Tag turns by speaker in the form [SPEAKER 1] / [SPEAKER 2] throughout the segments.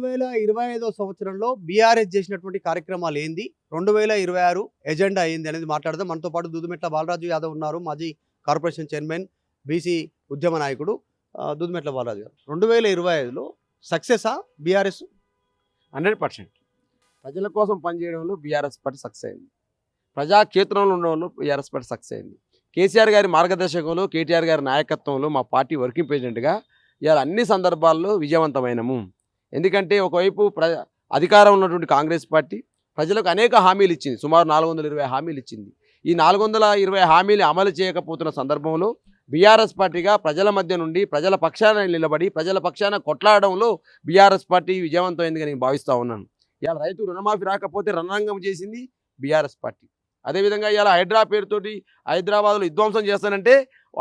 [SPEAKER 1] 2025 సంవత్సరంలో బీఆర్ఎస్ చేసినటువంటి కార్యక్రమాలు ఏంది, 2026 ఎజెండా ఏంది అనేది మాట్లాడదాం. మనతో పాటు దుద్దుమెట్ల బాలరాజు యాదవ్ ఉన్నారు, మాజీ కార్పొరేషన్ చైర్మన్, బీసీ ఉద్యమ నాయకుడు. దుద్దుమెట్ల బాలరాజు గారు, 2025లో సక్సెసా బీఆర్ఎస్?
[SPEAKER 2] 100% ప్రజల కోసం పనిచేయడంలో బీఆర్ఎస్ పార్టీ సక్సెస్ అయింది. ప్రజాక్షేత్రంలో ఉండడంలో బీఆర్ఎస్ పార్టీ సక్సెస్ అయింది. కేసీఆర్ గారి మార్గదర్శకంలో, కేటీఆర్ గారి నాయకత్వంలో మా పార్టీ వర్కింగ్ ప్రెసిడెంట్గా ఇవాళ అన్ని సందర్భాల్లో విజయవంతమైనము. ఎందుకంటే ఒకవైపు అధికారం ఉన్నటువంటి కాంగ్రెస్ పార్టీ ప్రజలకు అనేక హామీలు ఇచ్చింది, సుమారు 420 హామీలు ఇచ్చింది. ఈ 420 హామీలు అమలు చేయకపోతున్న సందర్భంలో బీఆర్ఎస్ పార్టీగా ప్రజల మధ్య నుండి ప్రజల పక్షాన నిలబడి ప్రజల పక్షాన కొట్లాడడంలో బీఆర్ఎస్ పార్టీ విజయవంతమైందిగా నేను భావిస్తూ ఉన్నాను. ఇవాళ రైతు రుణమాఫీ రాకపోతే రణరంగం చేసింది బీఆర్ఎస్ పార్టీ. అదేవిధంగా ఇవాళ హైడ్రా పేరుతోటి హైదరాబాద్లో విధ్వంసం చేస్తానంటే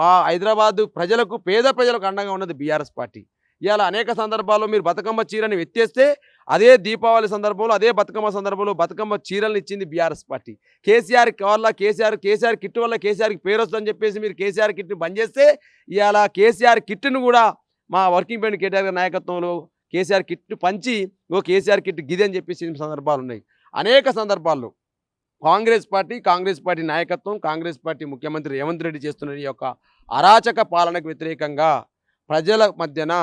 [SPEAKER 2] ఆ హైదరాబాద్ ప్రజలకు, పేద ప్రజలకు అండగా ఉన్నది బీఆర్ఎస్ పార్టీ. ఇవాళ అనేక సందర్భాల్లో మీరు బతుకమ్మ చీరని ఎత్తేస్తే అదే దీపావళి సందర్భంలో, అదే బతుకమ్మ సందర్భంలో బతుకమ్మ చీరలను ఇచ్చింది బీఆర్ఎస్ పార్టీ. కేసీఆర్ వల్ల కేసీఆర్ కిట్ వల్ల కేసీఆర్కి పేరు వస్తుందని చెప్పేసి మీరు కేసీఆర్ కిట్ని బంద్ చేస్తే ఇవాళ కేసీఆర్ కిట్ను కూడా మా వర్కింగ్ ప్రెసిడెంట్ కేటీఆర్ గారి నాయకత్వంలో కేసీఆర్ కిట్ పంచి కేసీఆర్ కిట్ గిది అని చెప్పేసి సందర్భాలు ఉన్నాయి. అనేక సందర్భాల్లో కాంగ్రెస్ పార్టీ నాయకత్వం, కాంగ్రెస్ పార్టీ ముఖ్యమంత్రి రేవంత్ రెడ్డి చేస్తున్న ఈ యొక్క అరాచక పాలనకు వ్యతిరేకంగా ప్రజల మధ్యన,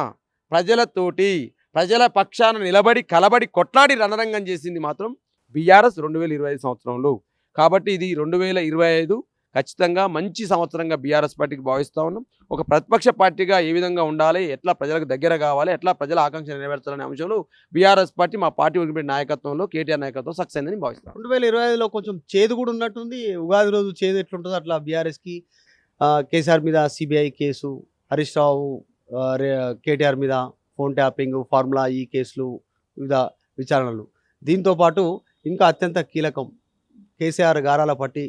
[SPEAKER 2] ప్రజలతోటి, ప్రజల పక్షాన నిలబడి కలబడి కొట్లాడి రణరంగం చేసింది మాత్రం బీఆర్ఎస్ 2025 సంవత్సరంలో. కాబట్టి ఇది 2025 ఖచ్చితంగా మంచి సంవత్సరంగా బీఆర్ఎస్ పార్టీకి భావిస్తూ ఉన్నాం. ఒక ప్రతిపక్ష పార్టీగా ఏ విధంగా ఉండాలి, ఎట్లా ప్రజలకు దగ్గర కావాలి, ఎట్లా ప్రజల ఆకాంక్ష నెరవేర్చాలనే అంశంలో బీఆర్ఎస్ పార్టీ మా పార్టీ నాయకత్వంలో, కేటీఆర్ నాయకత్వం సక్సెస్ అయిందని భావిస్తాం.
[SPEAKER 1] 2025లో కొంచెం చేదు కూడా ఉన్నట్టుంది. ఉగాది రోజు చేదు ఎట్లుంటుందో అట్లా బీఆర్ఎస్కి కేసీఆర్ మీద సిబిఐ కేసు, హరీష్ రావు కేటీఆర్ మీద ఫోన్ ట్యాపింగ్, ఫార్ములా ఈ కేసులు, వివిధ విచారణలు. దీంతోపాటు ఇంకా అత్యంత కీలకం, కేసీఆర్ గారాల పట్టి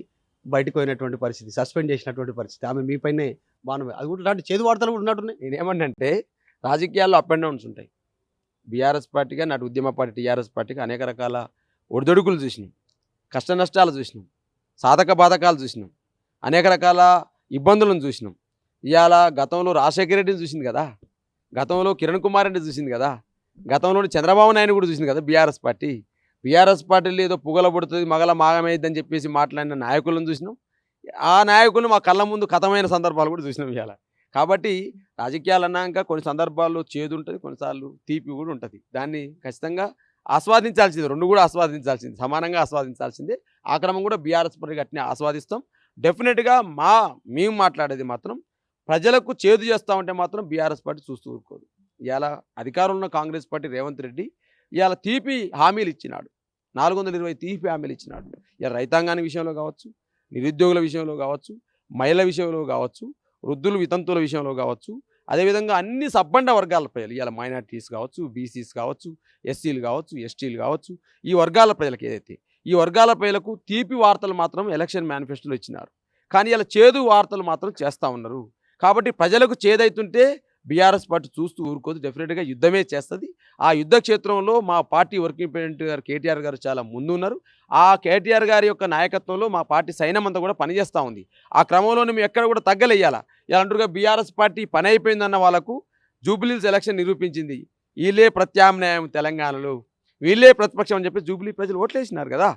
[SPEAKER 1] బయటకు పోయినటువంటి పరిస్థితి, సస్పెండ్ చేసినటువంటి పరిస్థితి, ఆమె మీపైనే బాణమే. అది కూడా ఇలాంటి చేదు వార్తలు కూడా ఉన్నట్టున్నాయి.
[SPEAKER 2] నేనేమంటే రాజకీయాల్లో అప్ అండ్ డౌన్స్ ఉంటాయి. బీఆర్ఎస్ పార్టీగా, నాటి ఉద్యమ పార్టీ టీఆర్ఎస్ పార్టీగా అనేక రకాల ఒడిదొడుకులు చూసినాం, కష్ట నష్టాలు చూసినాం, సాధక బాధకాలు చూసినాం, అనేక రకాల ఇబ్బందులను చూసినాం. ఇవాళ గతంలో రాజశేఖర రెడ్డిని చూసింది కదా, గతంలో కిరణ్ కుమార్ రెడ్డి చూసింది కదా, గతంలో చంద్రబాబు నాయుడు కూడా చూసింది కదా బీఆర్ఎస్ పార్టీ. బీఆర్ఎస్ పార్టీలో ఏదో పుగల పుడుతుంది, మగల మాగమైద్దని చెప్పేసి మాట్లాడిన నాయకులను చూసినాం. ఆ నాయకులను మా కళ్ళ ముందు కథమైన సందర్భాలు కూడా చూసినాం ఇవాళ. కాబట్టి రాజకీయాలు అన్నాక కొన్ని సందర్భాల్లో చేదు ఉంటుంది, కొన్నిసార్లు తీపి కూడా ఉంటుంది. దాన్ని ఖచ్చితంగా ఆస్వాదించాల్సింది, రెండు కూడా ఆస్వాదించాల్సింది, సమానంగా ఆస్వాదించాల్సిందే. ఆ క్రమం కూడా బీఆర్ఎస్ పార్టీ అట్నే ఆస్వాదిస్తాం. డెఫినెట్గా మేము మాట్లాడేది మాత్రం ప్రజలకు చేదు చేస్తూ ఉంటే మాత్రం బీఆర్ఎస్ పార్టీ చూస్తూ ఊరుకోదు. ఇవాళ అధికారంలో ఉన్న కాంగ్రెస్ పార్టీ రేవంత్ రెడ్డి ఇవాళ తీపి హామీలు ఇచ్చినాడు, 420 తీపి హామీలు ఇచ్చినాడు. ఇవాళ రైతాంగాన్ని విషయంలో కావచ్చు, నిరుద్యోగుల విషయంలో కావచ్చు, మహిళల విషయంలో కావచ్చు, వృద్ధులు వితంతువుల విషయంలో కావచ్చు, అదేవిధంగా అన్ని సబ్బండ వర్గాల ప్రజలు, ఇవాళ మైనార్టీస్ కావచ్చు, బీసీస్ కావచ్చు, ఎస్సీలు కావచ్చు, ఎస్టీలు కావచ్చు, ఈ వర్గాల ప్రజలకు ఏదైతే ఈ వర్గాల ప్రజలకు తీపి వార్తలు మాత్రం ఎలక్షన్ మేనిఫెస్టోలో ఇచ్చినారు. కానీ ఇలా చేదు వార్తలు మాత్రం చేస్తూ ఉన్నారు. కాబట్టి ప్రజలకు చేదైతుంటే బీఆర్ఎస్ పార్టీ చూస్తూ ఊరుకోదు, డెఫినెట్గా యుద్ధమే చేస్తుంది. ఆ యుద్ధ క్షేత్రంలో మా పార్టీ వర్కింగ్ ప్రెసిడెంట్ గారు కేటీఆర్ గారు చాలా ముందున్నారు. ఆ కేటీఆర్ గారి యొక్క నాయకత్వంలో మా పార్టీ సైన్యం అంతా కూడా పనిచేస్తూ ఉంది. ఆ క్రమంలోనే మేము ఎక్కడ కూడా తగ్గలేయాలా. ఇలా అంటారుగా బీఆర్ఎస్ పార్టీ పని అయిపోయిందన్న వాళ్ళకు జూబ్లీహిల్స్ ఎలక్షన్ నిరూపించింది. వీళ్ళే ప్రత్యామ్నాయం తెలంగాణలో, వీళ్ళే ప్రతిపక్షం అని చెప్పి జూబ్లీ ప్రజలు ఓట్లేసినారు కదా.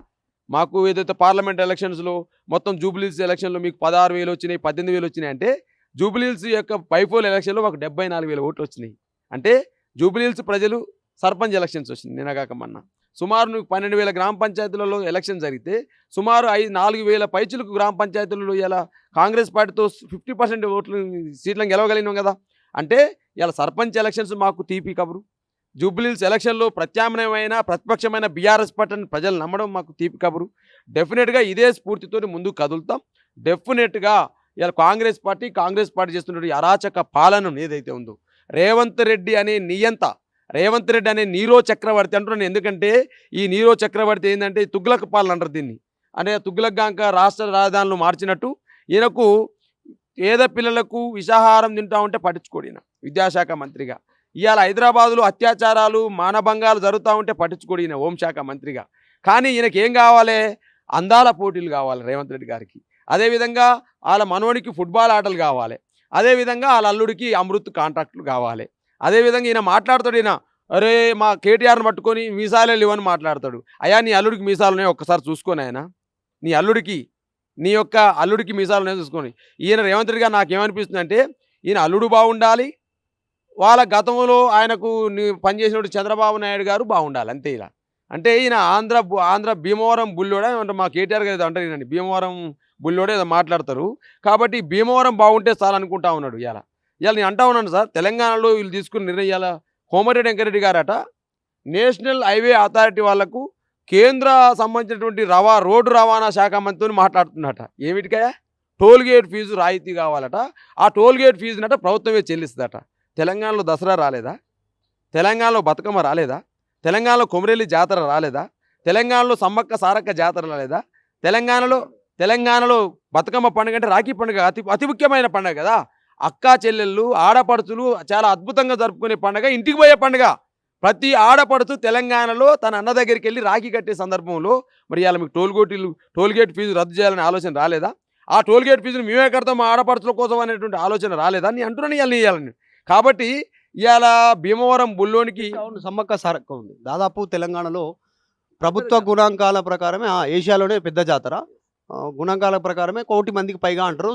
[SPEAKER 2] మాకు ఏదైతే పార్లమెంట్ ఎలక్షన్స్లో మొత్తం జూబ్లీహిల్స్ ఎలక్షన్లో మీకు 16,000 వచ్చినాయి, 18,000 వచ్చినాయి అంటే జూబ్లీహిల్స్ యొక్క బైపోల్ ఎలక్షన్లో మాకు 74,000 ఓట్లు వచ్చినాయి. అంటే జూబ్లీహిల్స్ ప్రజలు సర్పంచ్ ఎలక్షన్స్ వచ్చింది నిన్నగాక మొన్న. సుమారు 12,000 గ్రామ పంచాయతీలలో ఎలక్షన్ జరిగితే సుమారు 4,000 పైచులకు గ్రామ పంచాయతీలలో ఇలా కాంగ్రెస్ పార్టీతో 50% ఓట్లు సీట్లను గెలవగలిగినాం కదా. అంటే ఇలా సర్పంచ్ ఎలక్షన్స్ మాకు తీపి కబురు. జూబ్లీహిల్స్ ఎలక్షన్లో ప్రత్యామ్నాయమైన ప్రతిపక్షమైన బీఆర్ఎస్ పార్టీని ప్రజలు నమ్మడం మాకు తీపి కబురు. డెఫినెట్గా ఇదే స్ఫూర్తితో ముందుకు కదులుతాం. డెఫినెట్గా ఇలా కాంగ్రెస్ పార్టీ చేస్తున్నటువంటి అరాచక పాలన ఏదైతే ఉందో, రేవంత్ రెడ్డి అనే నియంత, రేవంత్ రెడ్డి అనే నీరో చక్రవర్తి అంటున్నాను. ఎందుకంటే ఈ నీరో చక్రవర్తి ఏంటంటే తుగ్లక్ పాలన అంటారు దీన్ని. అంటే తుగ్లక్ గాంక రాష్ట్ర రాజధానులు మార్చినట్టు ఈయనకు పేద పిల్లలకు విషాహారం తింటా ఉంటే పట్టించుకోడు ఈయన విద్యాశాఖ మంత్రిగా. ఇవాళ హైదరాబాదులో అత్యాచారాలు, మానభంగాలు జరుగుతూ ఉంటే పట్టించుకోడు ఈయన హోంశాఖ మంత్రిగా. కానీ ఈయనకి ఏం కావాలి? అందాల పోటీలు కావాలి రేవంత్ రెడ్డి గారికి. అదేవిధంగా వాళ్ళ మనోడికి ఫుట్బాల్ ఆటలు కావాలి. అదేవిధంగా వాళ్ళ అల్లుడికి అమృత్ కాంట్రాక్టులు కావాలి. అదేవిధంగా ఈయన మాట్లాడుతాడు, ఈయన అరే మా కేటీఆర్ని పట్టుకొని మీసాలే లేవని మాట్లాడతాడు. అయ్యా నీ అల్లుడికి మీసాలు ఉన్నాయి ఒక్కసారి చూసుకొని ఆయన నీ అల్లుడికి నీ యొక్క అల్లుడికి మీసాలు ఉన్నాయి చూసుకొని. ఈయన రేవంత్ రెడ్డి గారు నాకేమనిపిస్తుందంటే ఈయన అల్లుడు బాగుండాలి, వాళ్ళ గతంలో ఆయనకు పనిచేసినప్పుడు చంద్రబాబు నాయుడు గారు బాగుండాలి అంతే. ఇలా అంటే ఈయన ఆంధ్ర భీమవరం బుల్లోడే అంటే మా కేటీఆర్ గారు ఏదో అంటారు ఈయనండి, భీమవరం బుల్లోడే ఏదో మాట్లాడతారు. కాబట్టి భీమవరం బాగుంటే చాలనుకుంటా ఉన్నాడు. ఇవాళ నేను అంటా ఉన్నాను సార్, తెలంగాణలో వీళ్ళు తీసుకున్న నిర్ణయాల కోమటిరెడ్డి వెంకరెడ్డి గారట నేషనల్ హైవే అథారిటీ వాళ్లకు కేంద్ర సంబంధించినటువంటి రోడ్డు రవాణా శాఖ మంత్రితో మాట్లాడుతున్నట. ఏమిటికయా టోల్ గేట్ ఫీజు రాయితీ కావాలట, ఆ టోల్ గేట్ ఫీజునట ప్రభుత్వమే చెల్లిస్తుందట. తెలంగాణలో దసరా రాలేదా? తెలంగాణలో బతుకమ్మ రాలేదా? తెలంగాణలో కొమరెల్లి జాతర రాలేదా? తెలంగాణలో సమ్మక్క సారక్క జాతర రాలేదా? తెలంగాణలో బతుకమ్మ పండుగ అంటే రాఖీ పండుగ అతి ముఖ్యమైన పండుగ కదా. అక్కా చెల్లెళ్ళు ఆడపడుచులు చాలా అద్భుతంగా జరుపుకునే పండుగ, ఇంటికి పోయే పండుగ. ప్రతి ఆడపడుచు తెలంగాణలో తన అన్న దగ్గరికి వెళ్ళి రాఖీ కట్టే సందర్భంలో మరి ఇవాళ మీకు టోల్ గేట్ ఫీజు రద్దు చేయాలనే ఆలోచన రాలేదా? ఆ టోల్ గేట్ ఫీజును మేమే కడతాం మా ఆడపడుచుల కోసం అనేటువంటి ఆలోచన రాలేదా? నేను అంటున్నాను ఇవ్వాలని. కాబట్టి ఇవాళ భీమవరం బుల్లోనికి
[SPEAKER 1] అవును, సమ్మక్క సారక్క ఉంది. దాదాపు తెలంగాణలో ప్రభుత్వ గుణాంకాల ప్రకారమే ఏషియాలోనే పెద్ద జాతర. గుణాంకాల ప్రకారమే 1,00,00,000 మందికి పైగా అంటారు.